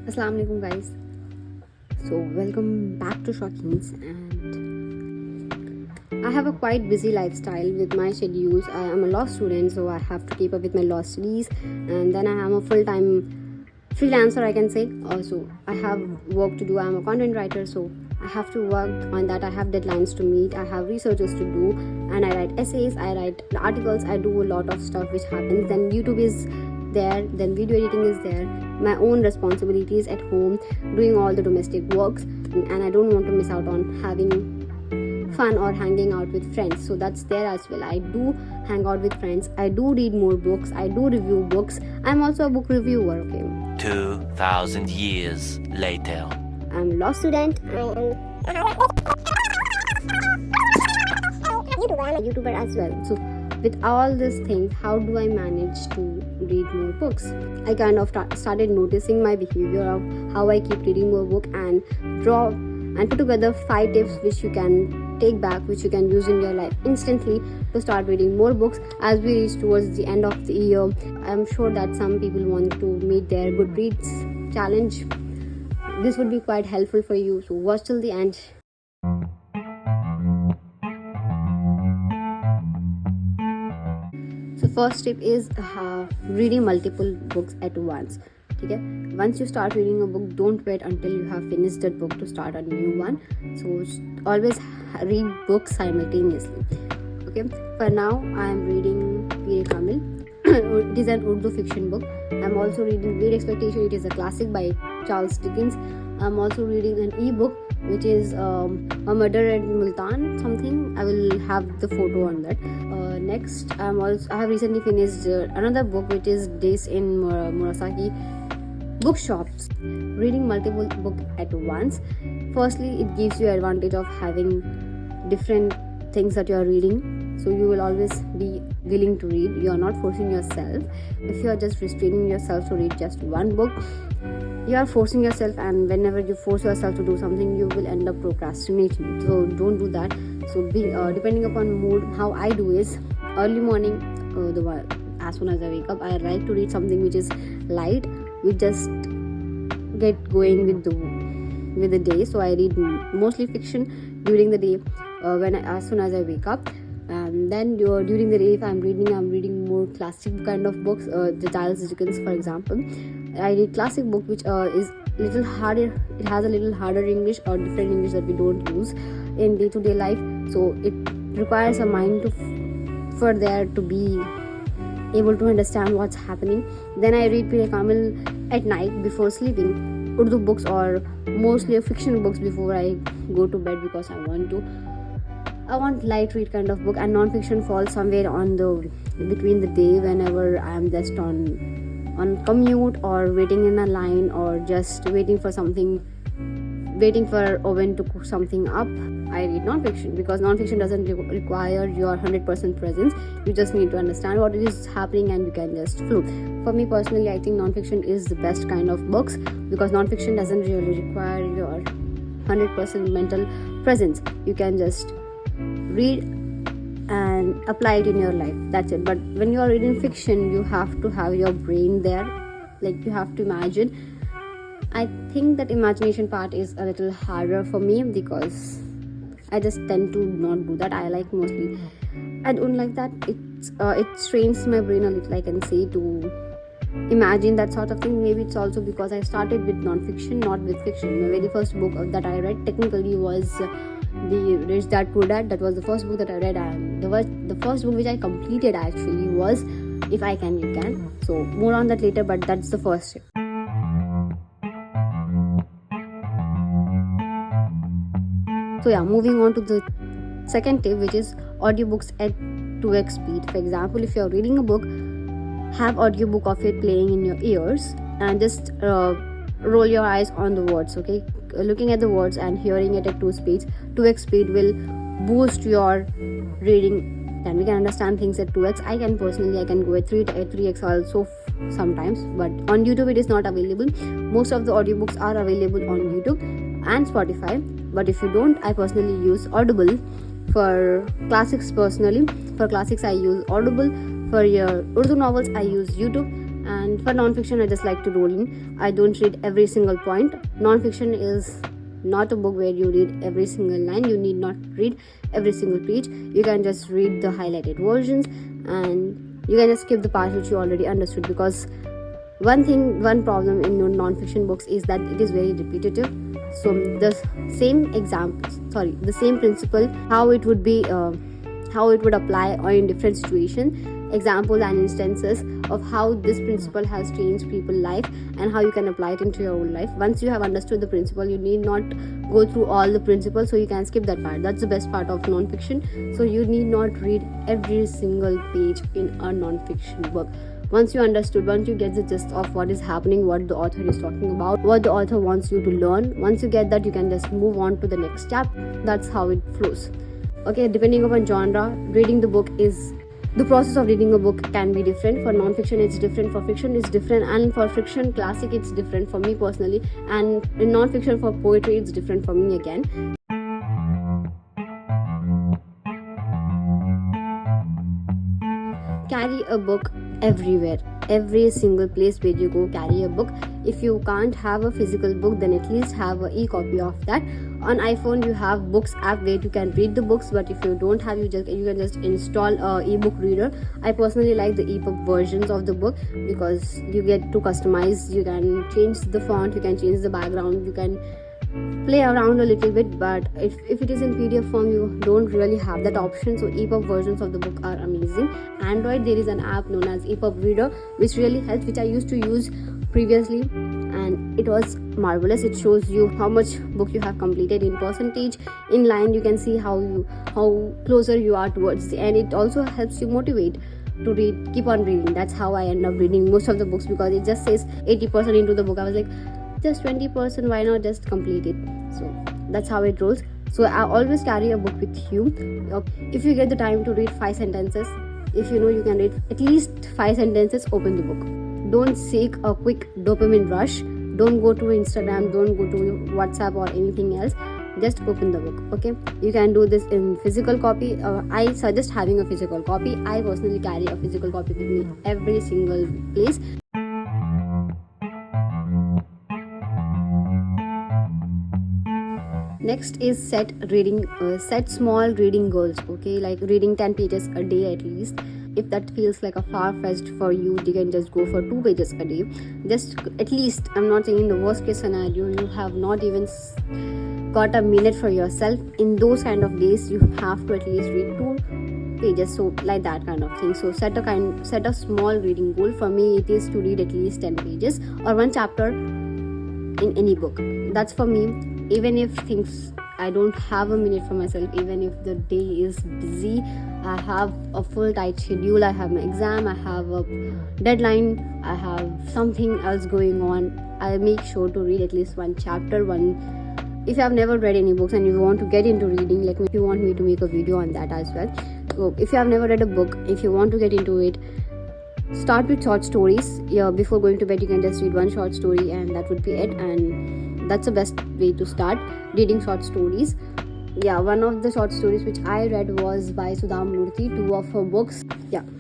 Assalamu alaikum guys. So welcome back to Shockings, and I have a quite busy lifestyle with my schedules. I am a law student, so I have to keep up with my law studies, and then I am a full-time freelancer, I can say. Also I have work to do. I am a content writer, so I have to work on that. I have deadlines to meet, I have researches to do, and I write essays, I write articles, I do a lot of stuff which happens. Then YouTube is there, then video editing is there, my own responsibilities at home, doing all the domestic works, and I don't want to miss out on having fun or hanging out with friends, so that's there as well. I do hang out with friends, I do read more books, I do review books. I'm also a book reviewer. Okay, 2,000 years later. I'm a law student, I'm a YouTuber as well. So with all these things, how do I manage to read more books? I kind of started noticing my behavior of how I keep reading more book, and draw and put together 5 tips which you can take back, which you can use in your life instantly to start reading more books. As we reach towards the end of the year, I'm sure that some people want to meet their Goodreads challenge. This would be quite helpful for you, so watch till the end. So first tip is reading multiple books at once. Okay, once you start reading a book, don't wait until you have finished that book to start a new one. So always read books simultaneously. Okay, for now I am reading Pir Kamil. It is an Urdu fiction book. I'm also reading Great Expectation. It is a classic by Charles Dickens. I'm also reading an e-book which is A Murder at Multan something. I will have the photo on that. Next, I have recently finished another book which is Days in Murasaki bookshops. Reading multiple books at once, firstly it gives you advantage of having different things that you are reading, so you will always be willing to read. You are not forcing yourself. If you are just restraining yourself to read just one book, you are forcing yourself, and whenever you force yourself to do something, you will end up procrastinating. So don't do that. So depending upon mood, how I do is early morning, as soon as I wake up, I like to read something which is light. We just get going with the day. So I read mostly fiction during the day as soon as I wake up. And then during the day, if I'm reading more classic kind of books, the Charles Dickens for example. I read classic book which is little harder. It has a little harder English or different English that we don't use in day-to-day life, so it requires a mind for there to be able to understand what's happening. Then I read Pir Kamil at night before sleeping, Urdu books or mostly fiction books before I go to bed, because I want light read kind of book, and non-fiction falls somewhere on the between the day, whenever I'm just on commute or waiting in a line, or just waiting for oven to cook something up. I read non-fiction because non-fiction doesn't require your 100% presence. You just need to understand what is happening and you can just flow. For me personally, I think non-fiction is the best kind of books, because non-fiction doesn't really require your 100% mental presence. You can just read and apply it in your life, that's it. But when you are reading fiction, you have to have your brain there, like you have to imagine. I think that imagination part is a little harder for me, because I just tend to not do that. I don't like that. It strains my brain a little, I can say, to imagine that sort of thing. Maybe it's also because I started with non-fiction, not with fiction. The very first book that I read technically was The Rich Dad Poor Dad. That was the first book that I read, and the first book which I completed actually was If I Can You Can. So more on that later, but that's the first tip. So yeah, moving on to the second tip, which is audiobooks at 2x speed. For example, if you're reading a book, have audiobook of it playing in your ears, and just roll your eyes on the words. Okay, looking at the words and hearing it at 2x speed will boost your reading. Then we can understand things at 2x. I can go at 3x also sometimes, but on YouTube it is not available. Most of the audiobooks are available on YouTube and Spotify, but if you don't, I personally use Audible. For classics I use Audible. For your Urdu novels, I use YouTube, And for non-fiction, I just like to roll in. I don't read every single point. Non-fiction is not a book where you read every single line. You need not read every single page. You can just read the highlighted versions, and you can just skip the parts which you already understood, because one problem in non-fiction books is that it is very repetitive. So the same principle, how it would apply or in different situations, examples and instances of how this principle has changed people's life and how you can apply it into your own life. Once you have understood the principle, you need not go through all the principles, so you can skip that part. That's the best part of non-fiction. So you need not read every single page in a non-fiction book. Once you get the gist of what is happening, what the author is talking about, what the author wants you to learn, once you get that, you can just move on to the next chapter. That's how it flows. Okay, depending upon genre, reading the book is the process of reading a book can be different. For non-fiction it's different, for fiction it's different, and for fiction classic it's different for me personally, and in non-fiction for poetry it's different for me again. Carry a book everywhere, every single place where you go, carry a book. If you can't have a physical book, then at least have an e-copy of that. On iPhone you have books app where you can read the books, but if you don't have, you can just install a ebook reader. I personally like the ebook versions of the book because you get to customize. You can change the font, you can change the background, you can play around a little bit, but if it is in PDF form, you don't really have that option. So EPUB versions of the book are amazing. Android, there is an app known as EPUB Reader which really helps, which I used to use previously, and it was marvelous. It shows you how much book you have completed in percentage, in line. You can see how closer you are towards the end. It also helps you motivate to read, keep on reading. That's how I end up reading most of the books, because it just says 80% into the book. I was like, just 20%, why not just complete it? So that's how it rolls. So I always carry a book with you. If you get the time to read 5 sentences, if you know you can read at least 5 sentences, open the book. Don't seek a quick dopamine rush. Don't go to Instagram, don't go to WhatsApp or anything else. Just open the book. Okay, you can do this in physical copy. I suggest having a physical copy. I personally carry a physical copy with me every single place. Next is set small reading goals. Okay, like reading 10 pages a day at least. If that feels like a far-fetched for you, you can just go for 2 pages a day. Just at least, I'm not saying in the worst case scenario, you have not even got a minute for yourself. In those kind of days, you have to at least read 2 pages, so like that kind of thing. So set a small reading goal. For me, it is to read at least 10 pages or 1 chapter in any book. That's for me. Even if I don't have a minute for myself, even if the day is busy, I have a full tight schedule, I have my exam, I have a deadline, I have something else going on, I make sure to read at least 1 chapter. If you have never read any books and you want to get into reading, let me, if you want me to make a video on that as well. So if you have never read a book, if you want to get into it, start with short stories. Before going to bed, you can just read 1 short story and that would be it, and that's the best way to start reading short stories. One of the short stories which I read was by Sudha Murthy, 2 of her books.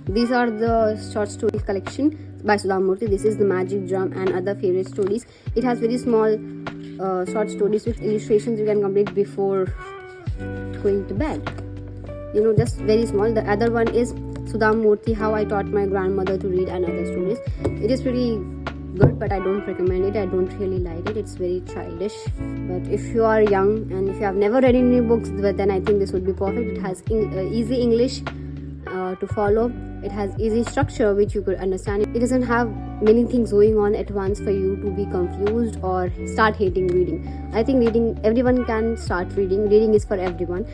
These are the short story collection by Sudha Murthy. This is The Magic Drum and Other Favorite Stories. It has very small short stories with illustrations you can complete before going to bed. Just very small. The other one is Sudha Murthy, How I Taught My Grandmother to Read and Other Stories. It is pretty good, but I don't recommend it. I don't really like it. It's very childish. But if you are young and if you have never read any books, then I think this would be perfect. It has easy English to follow. It has easy structure which you could understand. It doesn't have many things going on at once for you to be confused or start hating reading. I think everyone can start reading. Reading is for everyone.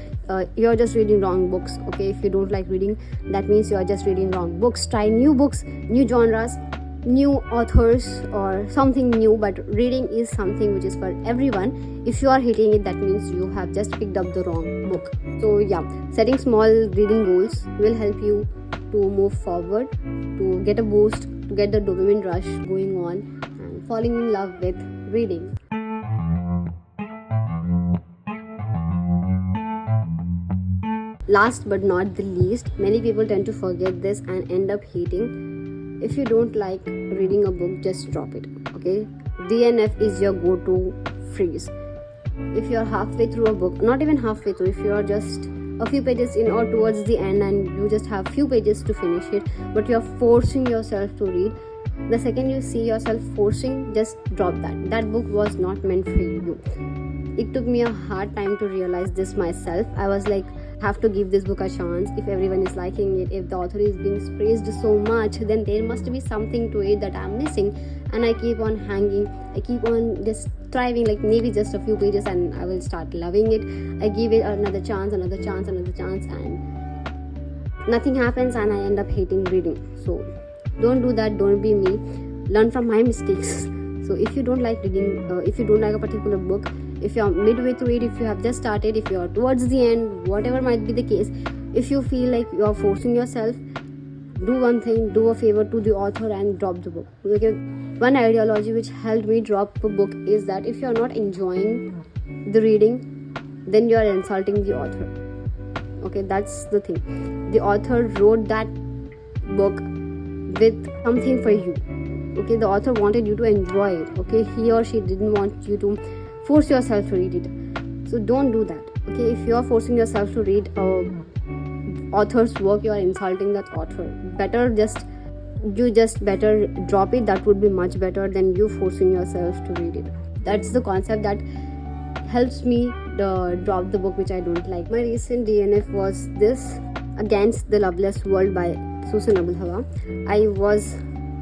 You're just reading wrong books. Okay, if you don't like reading, that means you're just reading wrong books. Try new books, new genres, new authors or something new, but reading is something which is for everyone. If you are hating it, that means you have just picked up the wrong book. So setting small reading goals will help you to move forward, to get a boost, to get the dopamine rush going on and falling in love with reading. Last but not the least, many people tend to forget this and end up hating. If you don't like reading a book, just drop it. Okay, DNF is your go-to phrase. If you're halfway through a book, not even halfway through, if you're just a few pages in or towards the end and you just have few pages to finish it, but you're forcing yourself to read, the second you see yourself forcing, just drop that book was not meant for you. It took me a hard time to realize this myself. I was like, have to give this book a chance. If everyone is liking it, if the author is being praised so much, then there must be something to it that I'm missing. And I keep on hanging, I keep on just striving, like maybe just a few pages and I will start loving it. I give it another chance, and nothing happens and I end up hating reading. So don't do that, don't be me. Learn from my mistakes. So if you don't like reading, if you don't like a particular book, if you're midway through it, if you have just started, if you're towards the end, whatever might be the case, if you feel like you're forcing yourself, do one thing, do a favor to the author and drop the book. Okay? One ideology which helped me drop a book is that if you're not enjoying the reading, then you're insulting the author. Okay, that's the thing. The author wrote that book with something for you. Okay, the author wanted you to enjoy it. Okay, he or she didn't want you to force yourself to read it. So don't do that. Okay, if you're forcing yourself to read author's work, you are insulting that author. Better better drop it. That would be much better than you forcing yourself to read it. That's the concept that helps me drop the book which I don't like. My recent DNF was this, Against the Loveless World by Susan Abu Hawa.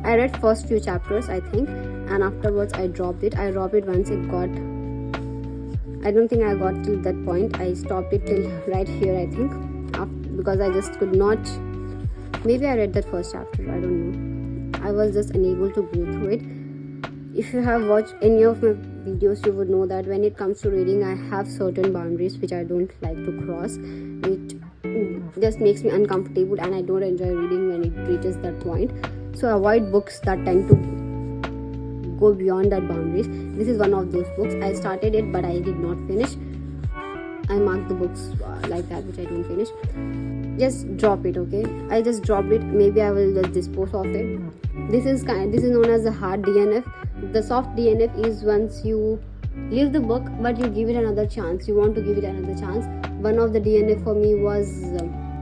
I read first few chapters, I think, and afterwards I dropped it. I dropped it once it got, I don't think I got till that point. I stopped it till right here, I think, because I just could not. Maybe I read that first chapter, I don't know. I was just unable to go through it. If you have watched any of my videos, you would know that when it comes to reading, I have certain boundaries which I don't like to cross, which just makes me uncomfortable, and I don't enjoy reading when it reaches that point. So avoid books that tend to go beyond that boundaries. This is one of those books. I started it, but I did not finish. I marked the books like that which I don't finish. Just drop it, okay? I just dropped it. Maybe I will just dispose of it. This is known as a hard DNF. The soft DNF is once you leave the book, but you give it another chance. You want to give it another chance. One of the DNF for me was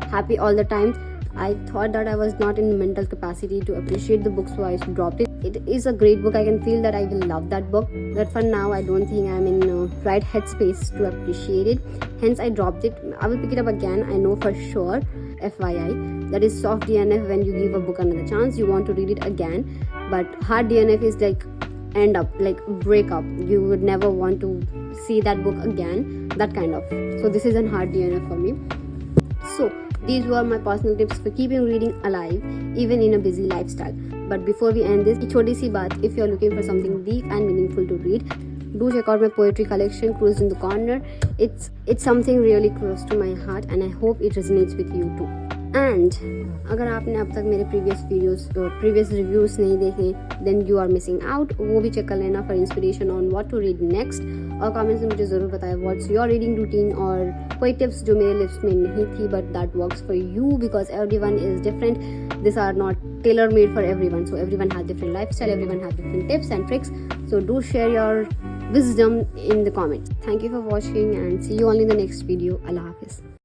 Happy All the Time. I thought that I was not in the mental capacity to appreciate the book, so I dropped it. It is a great book. I can feel that I will love that book, but for now I don't think I'm in right headspace to appreciate it. Hence I dropped it. I will pick it up again, I know for sure. FYI, that is soft DNF. When you give a book another chance, you want to read it again. But hard DNF is like end up, like break up. You would never want to see that book again, that kind of. So this is a hard DNF for me. So these were my personal tips for keeping reading alive even in a busy lifestyle. But before we end this, choti si baat, if you're looking for something deep and meaningful to read, do check out my poetry collection, Cruised in the Corner. It's something really close to my heart, and I hope it resonates with you too. And अगर आपने अब तक मेरे previous reviews नहीं देखे, then you are missing out. वो भी check कर लेना for inspiration on what to read next. और comments में मुझे ज़रूर बताएं what's your reading routine, और कोई tips जो मेरे lists में नहीं थी but that works for you, because everyone is different. These are not tailor made for everyone. So everyone has different lifestyle, everyone has different tips and tricks. So do share your wisdom in the comments. Thank you for watching and see you all in the next video. Allah Hafiz.